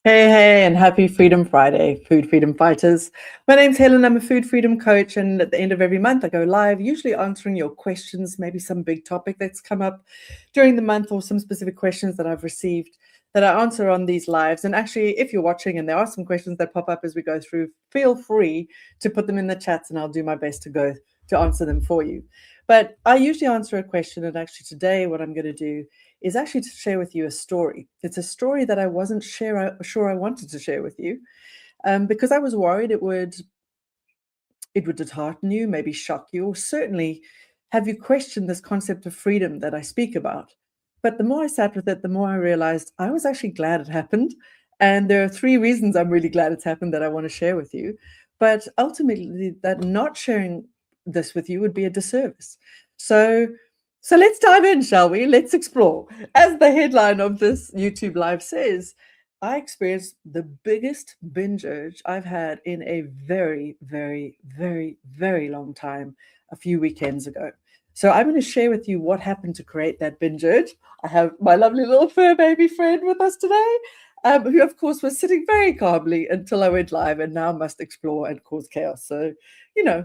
Hey, and happy Freedom Friday, Food Freedom Fighters. My name's Helen. I'm a food freedom coach, and at the end of every month, I go live, usually answering your questions, maybe some big topic that's come up during the month or some specific questions that I've received that I answer on these lives. And actually, if you're watching and there are some questions that pop up as we go through, feel free to put them in the chats and I'll do my best to answer them for you. But I usually answer a question, and actually today, what I'm going to do is actually to share with you a story. It's a story that I wasn't sure I wanted to share with you, because I was worried it would dishearten you, maybe shock you, or certainly have you question this concept of freedom that I speak about. But the more I sat with it, the more I realized I was actually glad it happened. And there are three reasons I'm really glad it's happened that I want to share with you. But ultimately, that not sharing this with you would be a disservice. So let's dive in, shall we? Let's explore. As the headline of this YouTube live says, I experienced the biggest binge urge I've had in a very, very, very, very long time a few weekends ago. So I'm going to share with you what happened to create that binge urge. I have my lovely little fur baby friend with us today, who of course was sitting very calmly until I went live and now must explore and cause chaos. So,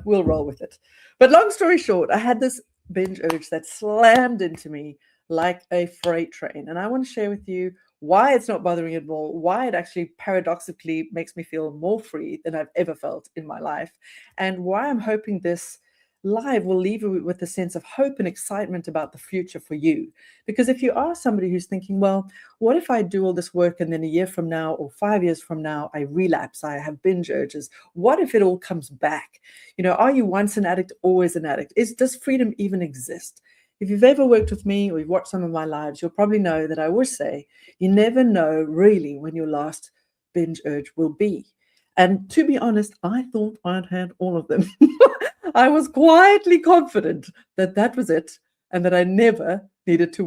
we'll roll with it. But long story short, I had this binge urge that slammed into me like a freight train. And I want to share with you why it's not bothering at all, why it actually paradoxically makes me feel more free than I've ever felt in my life, and why I'm hoping this live will leave you with a sense of hope and excitement about the future for you. Because if you are somebody who's thinking, well, what if I do all this work and then a year from now or 5 years from now, I relapse, I have binge urges? What if it all comes back? Are you once an addict, always an addict? Does freedom even exist? If you've ever worked with me or you've watched some of my lives, you'll probably know that I always say, you never know really when your last binge urge will be. And to be honest, I thought I'd had all of them. I was quietly confident that that was it and that I never needed to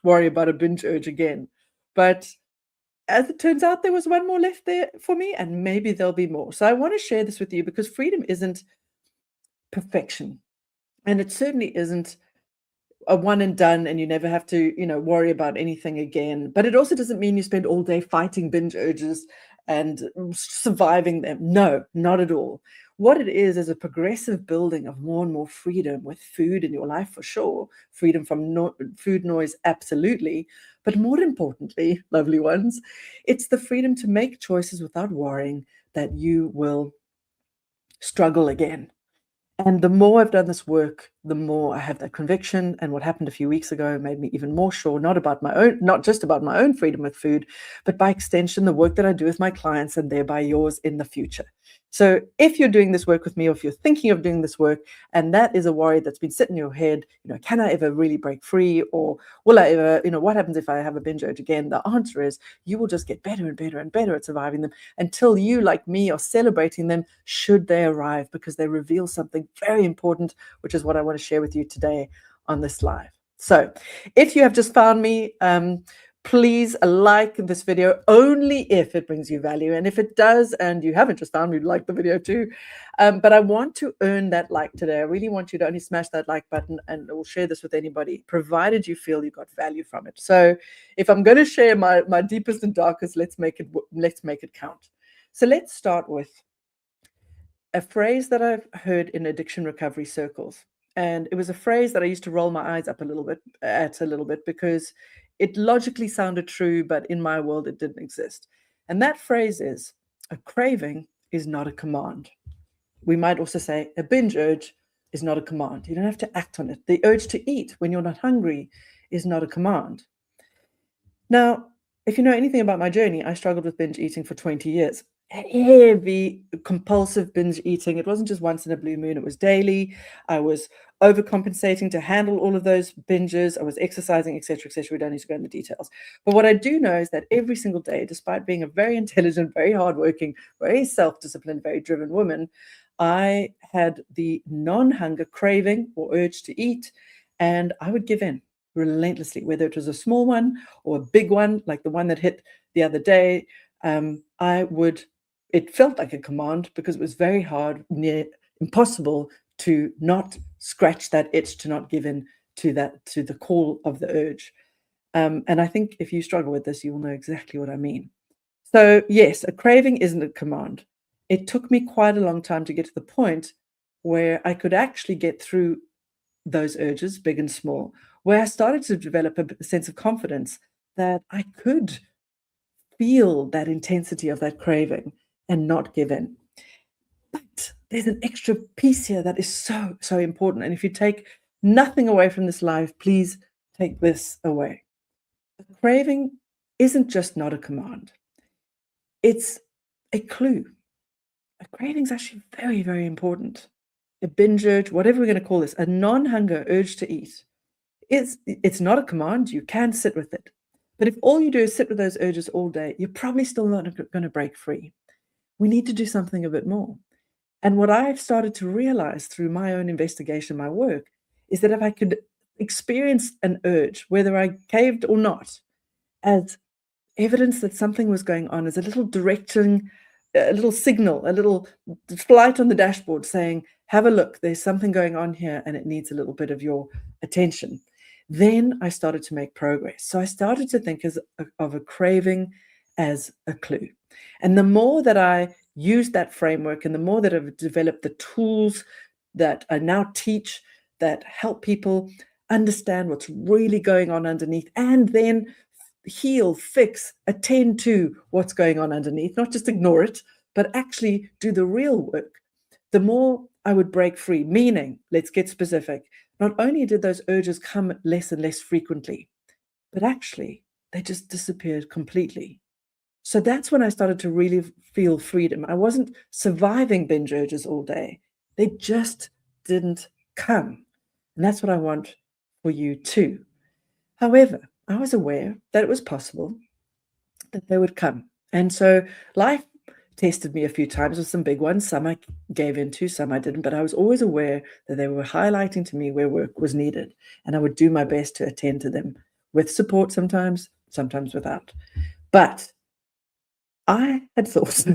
worry about a binge urge again. But as it turns out, there was one more left there for me, and maybe there'll be more. So I want to share this with you because freedom isn't perfection. And it certainly isn't a one and done and you never have to, worry about anything again. But it also doesn't mean you spend all day fighting binge urges and surviving them. No, not at all. What it is a progressive building of more and more freedom with food in your life, for sure. Freedom from food noise, absolutely. But more importantly, lovely ones, it's the freedom to make choices without worrying that you will struggle again. And the more I've done this work, the more I have that conviction. And what happened a few weeks ago made me even more sure, not just about my own freedom with food, but by extension, the work that I do with my clients and thereby yours in the future. So if you're doing this work with me, or if you're thinking of doing this work, and that is a worry that's been sitting in your head, can I ever really break free? Or will I ever, what happens if I have a binge urge again? The answer is you will just get better and better and better at surviving them until you, like me, are celebrating them should they arrive, because they reveal something very important, which is what I want to share with you today on this live. So if you have just found me, please like this video only if it brings you value. And if it does, and you haven't just found me, like the video too. But I want to earn that like today. I really want you to only smash that like button, and we'll share this with anybody, provided you feel you got value from it. So if I'm going to share my deepest and darkest, let's make it count. So let's start with a phrase that I've heard in addiction recovery circles. And it was a phrase that I used to roll my eyes up a little bit because it logically sounded true, but in my world, it didn't exist. And that phrase is, a craving is not a command. We might also say a binge urge is not a command. You don't have to act on it. The urge to eat when you're not hungry is not a command. Now, if you know anything about my journey, I struggled with binge eating for 20 years. Heavy, compulsive binge eating. It wasn't just once in a blue moon, it was daily. I was overcompensating to handle all of those binges. I was exercising, etc., etc. We don't need to go into details. But what I do know is that every single day, despite being a very intelligent, very hardworking, very self-disciplined, very driven woman, I had the non-hunger craving or urge to eat, and I would give in relentlessly, whether it was a small one or a big one, like the one that hit the other day. It felt like a command because it was very hard, near impossible to not scratch that itch, to not give in to the call of the urge. And I think if you struggle with this, you will know exactly what I mean. So, yes, a craving isn't a command. It took me quite a long time to get to the point where I could actually get through those urges, big and small, where I started to develop a sense of confidence that I could feel that intensity of that craving and not give in. But there's an extra piece here that is so, so important. And if you take nothing away from this life, please take this away. A craving isn't just not a command, it's a clue. A craving is actually very, very important. A binge urge, whatever we're going to call this, a non-hunger urge to eat, it's not a command. You can sit with it. But if all you do is sit with those urges all day, you're probably still not going to break free. We need to do something a bit more. And what I've started to realize through my own investigation, my work, is that if I could experience an urge, whether I caved or not, as evidence that something was going on, as a little direction, a little signal, a little light on the dashboard saying, have a look, there's something going on here and it needs a little bit of your attention. Then I started to make progress. So I started to think of a craving as a clue. And the more that I used that framework and the more that I've developed the tools that I now teach that help people understand what's really going on underneath and then heal, fix, attend to what's going on underneath, not just ignore it, but actually do the real work, the more I would break free. Meaning, let's get specific. Not only did those urges come less and less frequently, but actually they just disappeared completely. So that's when I started to really feel freedom. I wasn't surviving binge urges all day. They just didn't come. And that's what I want for you too. However, I was aware that it was possible that they would come. And so life tested me a few times with some big ones. Some I gave into, some I didn't, but I was always aware that they were highlighting to me where work was needed. And I would do my best to attend to them with support sometimes without. But I had thought,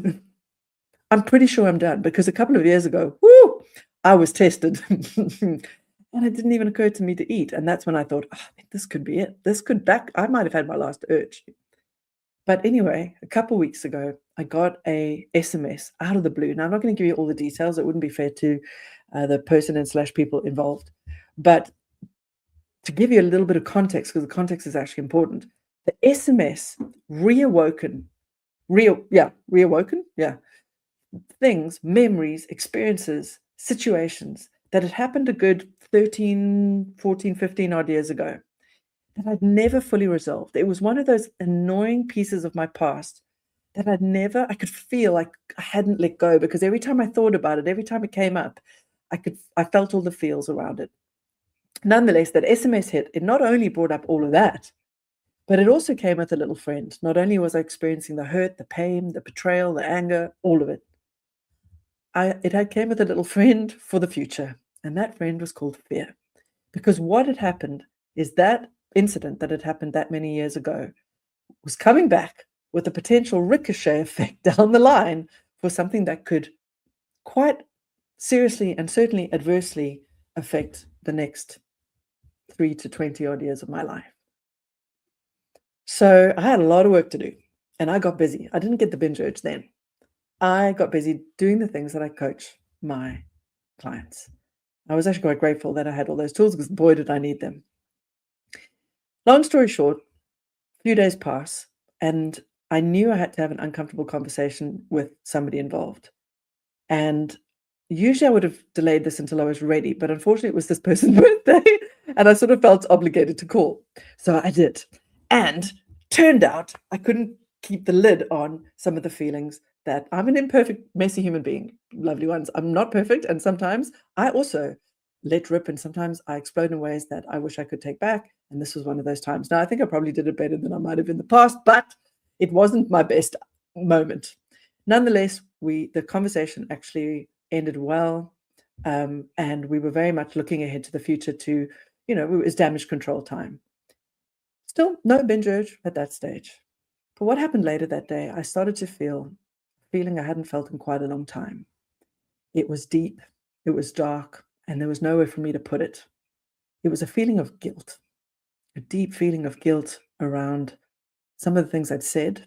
I'm pretty sure I'm done because a couple of years ago, I was tested. And it didn't even occur to me to eat. And that's when I thought, I think this could be it. I might have had my last urge. But anyway, a couple of weeks ago, I got a SMS out of the blue. Now, I'm not going to give you all the details. It wouldn't be fair to the person and / people involved. But to give you a little bit of context, because the context is actually important, the SMS reawoken things, memories, experiences, situations that had happened a good 13, 14, 15 odd years ago that I'd never fully resolved. It was one of those annoying pieces of my past that I could feel like I hadn't let go, because every time I thought about it, every time it came up, I felt all the feels around it. Nonetheless, that SMS hit, it not only brought up all of that, but it also came with a little friend. Not only was I experiencing the hurt, the pain, the betrayal, the anger, all of it, it came with a little friend for the future. And that friend was called fear. Because what had happened is that incident that had happened that many years ago was coming back with a potential ricochet effect down the line for something that could quite seriously and certainly adversely affect the next 3 to 20 odd years of my life. So I had a lot of work to do and I got busy. I didn't get the binge urge then. I got busy doing the things that I coach my clients. I was actually quite grateful that I had all those tools, because boy, did I need them. Long story short, a few days pass and I knew I had to have an uncomfortable conversation with somebody involved. And usually I would have delayed this until I was ready, but unfortunately it was this person's birthday and I sort of felt obligated to call. So I did. And turned out I couldn't keep the lid on some of the feelings that I'm an imperfect, messy human being, lovely ones. I'm not perfect. And sometimes I also let rip, and sometimes I explode in ways that I wish I could take back. And this was one of those times. Now, I think I probably did it better than I might have in the past, but it wasn't my best moment. Nonetheless, the conversation actually ended well. And we were very much looking ahead to the future to, it was damage control time. Still no binge urge at that stage. But what happened later that day, I started to feel a feeling I hadn't felt in quite a long time. It was deep, it was dark, and there was nowhere for me to put it. It was a feeling of guilt, a deep feeling of guilt around some of the things I'd said,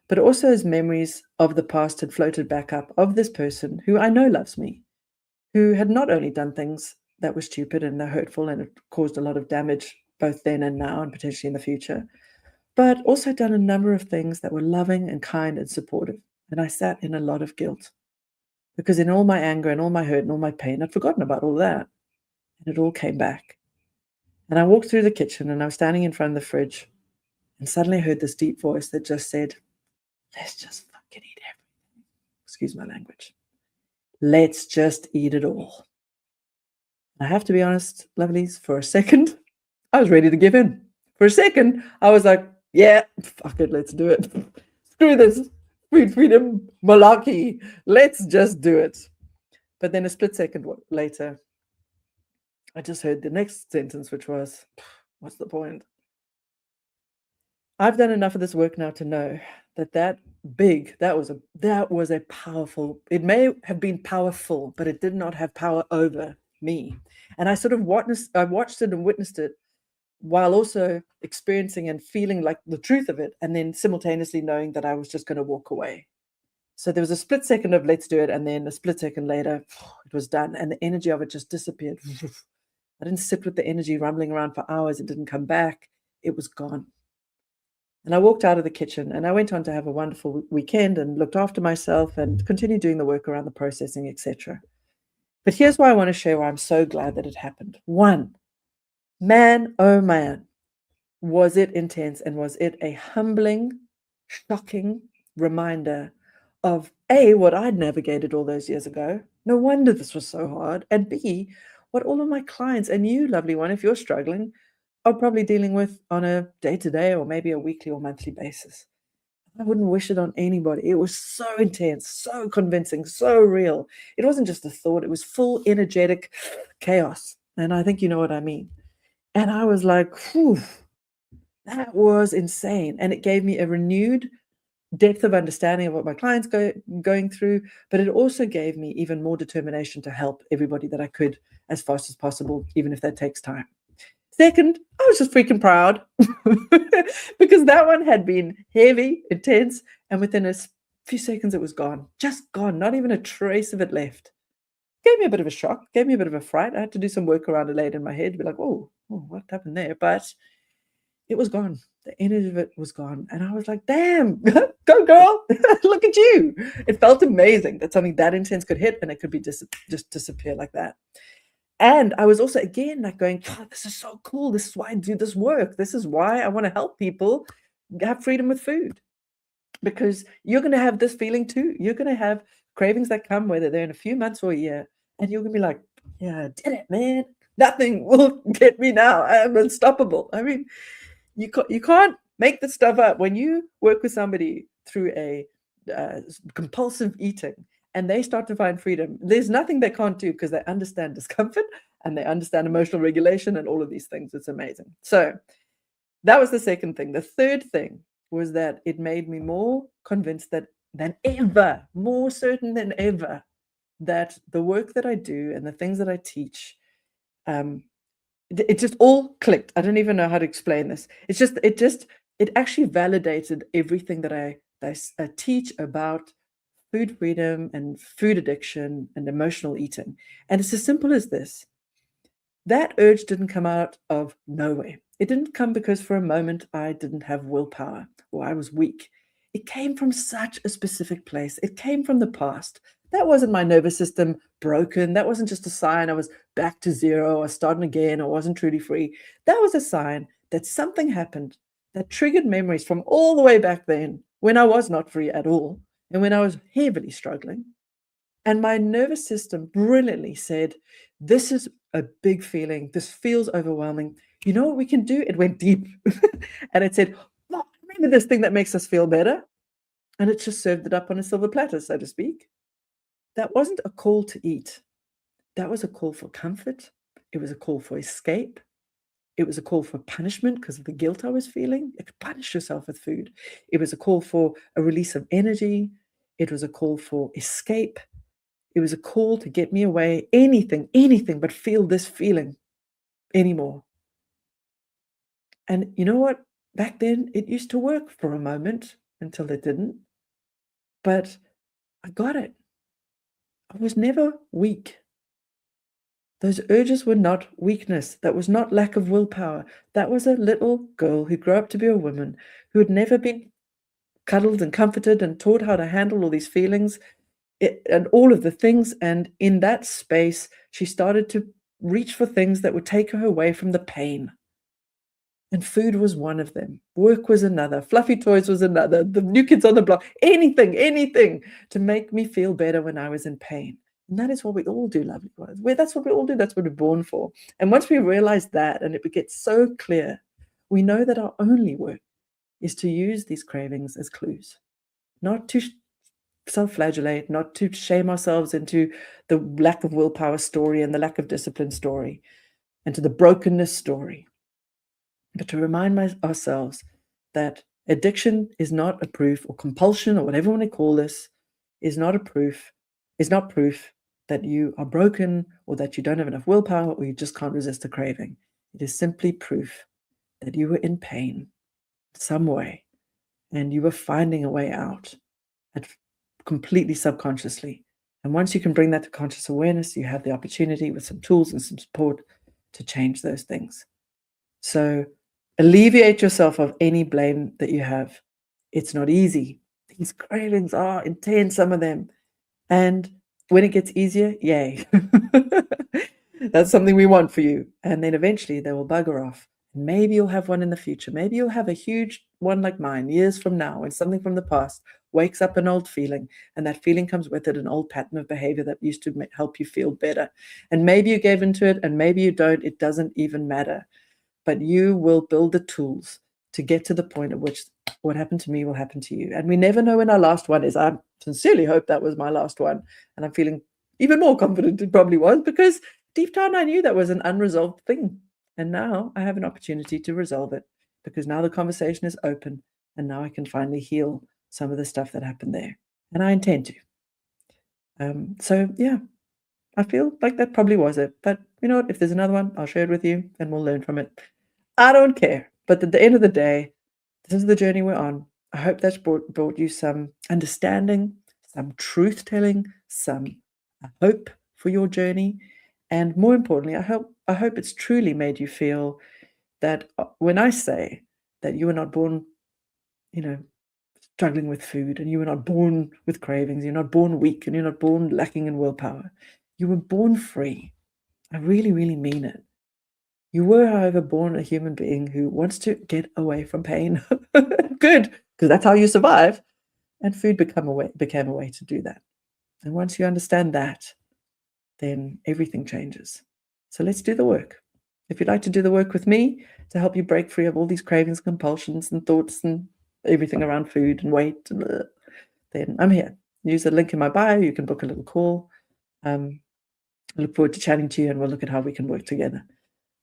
but also as memories of the past had floated back up of this person who I know loves me, who had not only done things that were stupid and hurtful and had caused a lot of damage both then and now and potentially in the future, but also done a number of things that were loving and kind and supportive. And I sat in a lot of guilt because in all my anger and all my hurt and all my pain, I'd forgotten about all that. And it all came back. And I walked through the kitchen and I was standing in front of the fridge. And suddenly I heard this deep voice that just said, let's just fucking eat everything. Excuse my language. Let's just eat it all. I have to be honest, lovelies, for a second, I was ready to give in. For a second, I was like, yeah, fuck it, let's do it. Screw this food freedom malarkey. Let's just do it. But then a split second later, I just heard the next sentence, which was, what's the point? I've done enough of this work now to know that that was a powerful, it may have been powerful, but it did not have power over me. And I sort of watched it and witnessed it while also experiencing and feeling like the truth of it, and then simultaneously knowing that I was just going to walk away. So there was a split second of let's do it, and then a split second later, it was done, and the energy of it just disappeared. I didn't sit with the energy rumbling around for hours. It didn't come back. It was gone. And I walked out of the kitchen and I went on to have a wonderful weekend and looked after myself and continued doing the work around the processing, etc. But here's why I want to share why I'm so glad that it happened. One, man, oh man, was it intense, and was it a humbling, shocking reminder of A, what I'd navigated all those years ago. No wonder this was so hard. And B, what all of my clients and you, lovely one, if you're struggling, are probably dealing with on a day-to-day or maybe a weekly or monthly basis. I wouldn't wish it on anybody. It was so intense, so convincing, so real. It wasn't just a thought. It was full energetic chaos. And I think you know what I mean. And I was like, whew, that was insane. And it gave me a renewed depth of understanding of what my clients going through, but it also gave me even more determination to help everybody that I could as fast as possible, even if that takes time. Second, I was just freaking proud because that one had been heavy, intense, and within a few seconds it was gone. Just gone. Not even a trace of it left. Gave me a bit of a shock, gave me a bit of a fright. I had to do some work around it later in my head, be like, oh, what happened there? But it was gone. The energy of it was gone. And I was like, damn, go girl, look at you. It felt amazing that something that intense could hit and it could be just disappear like that. And I was also, again, like going, God, this is so cool. This is why I do this work. This is why I want to help people have freedom with food. Because you're going to have this feeling too. You're going to have cravings that come, whether they're in a few months or a year. And you're going to be like, yeah, I did it, man. Nothing will get me now. I'm unstoppable. I mean, you can't make this stuff up. When you work with somebody through a compulsive eating, and they start to find freedom, there's nothing they can't do because they understand discomfort and they understand emotional regulation and all of these things. It's amazing. So that was the second thing. The third thing was that it made me more convinced than ever, more certain than ever, that the work that I do and the things that I teach, it just all clicked. I don't even know how to explain this. It actually validated everything that I teach about food freedom and food addiction and emotional eating. And it's as simple as this. That urge didn't come out of nowhere. It didn't come because for a moment I didn't have willpower or I was weak. It came from such a specific place. It came from the past. That wasn't my nervous system broken. That wasn't just a sign I was back to zero or starting again or wasn't truly free. That was a sign that something happened that triggered memories from all the way back then when I was not free at all and when I was heavily struggling. And my nervous system brilliantly said, this is a big feeling. This feels overwhelming. You know what we can do? It went deep. And it said, oh, remember this thing that makes us feel better? And it just served it up on a silver platter, so to speak. That wasn't a call to eat. That was a call for comfort. It was a call for escape. It was a call for punishment because of the guilt I was feeling. You could punish yourself with food. It was a call for a release of energy. It was a call for escape. It was a call to get me away, anything but feel this feeling anymore. And you know what? back then it used to work for a moment until it didn't. But I got it. I was never weak. Those urges were not weakness. That was not lack of willpower. That was a little girl who grew up to be a woman who had never been cuddled and comforted and taught how to handle all these feelings and all of the things. And in that space, she started to reach for things that would take her away from the pain. And food was one of them. Work was another. Fluffy toys was another. The new kids on the block. Anything to make me feel better when I was in pain. And that is what we all do, lovely ones. That's what we all do. That's what we're born for. And once we realize that and it gets so clear, we know that our only work is to use these cravings as clues, not to self-flagellate, not to shame ourselves into the lack of willpower story and the lack of discipline story and to the brokenness story, but to remind ourselves that addiction is not a proof, or compulsion, or whatever you want to call this, is not proof that you are broken or that you don't have enough willpower or you just can't resist a craving. It is simply proof that you were in pain some way and you were finding a way out completely subconsciously. And once you can bring that to conscious awareness, you have the opportunity with some tools and some support to change those things. So alleviate yourself of any blame that you have. It's not easy. These cravings are intense, some of them. And when it gets easier, yay. That's something we want for you. And then eventually they will bugger off. Maybe you'll have one in the future. Maybe you'll have a huge one like mine years from now when something from the past wakes up an old feeling, and that feeling comes with it an old pattern of behavior that used to help you feel better. And maybe you gave into it and maybe you don't. It doesn't even matter. But you will build the tools to get to the point at which what happened to me will happen to you. And we never know when our last one is. I sincerely hope that was my last one. And I'm feeling even more confident it probably was, because deep down I knew that was an unresolved thing. And now I have an opportunity to resolve it, because now the conversation is open and now I can finally heal some of the stuff that happened there. And I intend to. So yeah, I feel like that probably was it. But you know what? If there's another one, I'll share it with you and we'll learn from it. I don't care. But at the end of the day, this is the journey we're on. I hope that's brought you some understanding, some truth-telling, some hope for your journey. And more importantly, I hope it's truly made you feel that when I say that you were not born, struggling with food, and you were not born with cravings, you're not born weak, and you're not born lacking in willpower. You were born free. I really, really mean it. You were, however, born a human being who wants to get away from pain. Good, because that's how you survive. And food became a way to do that. And once you understand that, then everything changes. So let's do the work. If you'd like to do the work with me to help you break free of all these cravings, compulsions, and thoughts and everything around food and weight, then I'm here. Use the link in my bio. You can book a little call. I look forward to chatting to you, and we'll look at how we can work together.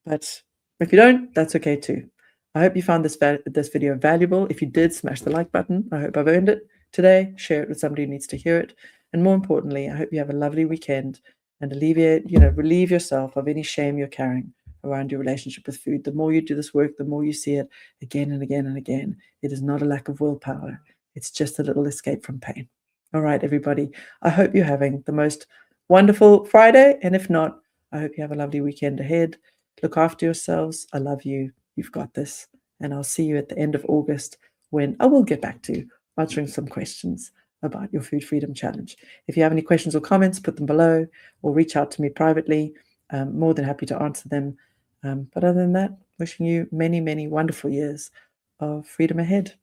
But if you don't, that's okay too. I hope you found this video valuable. If you did, smash the like button. I hope I've earned it today. Share it with somebody who needs to hear it. And more importantly, I hope you have a lovely weekend and relieve yourself of any shame you're carrying around your relationship with food. The more you do this work, the more you see it again and again and again. It is not a lack of willpower. It's just a little escape from pain. All right, everybody. I hope you're having the most wonderful Friday. And if not, I hope you have a lovely weekend ahead. Look after yourselves. I love you. You've got this. And I'll see you at the end of August, when I will get back to answering some questions about your Food Freedom Challenge. If you have any questions or comments, put them below or reach out to me privately. I'm more than happy to answer them. But other than that, wishing you many, many wonderful years of freedom ahead.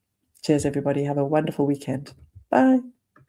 Cheers, everybody. Have a wonderful weekend. Bye.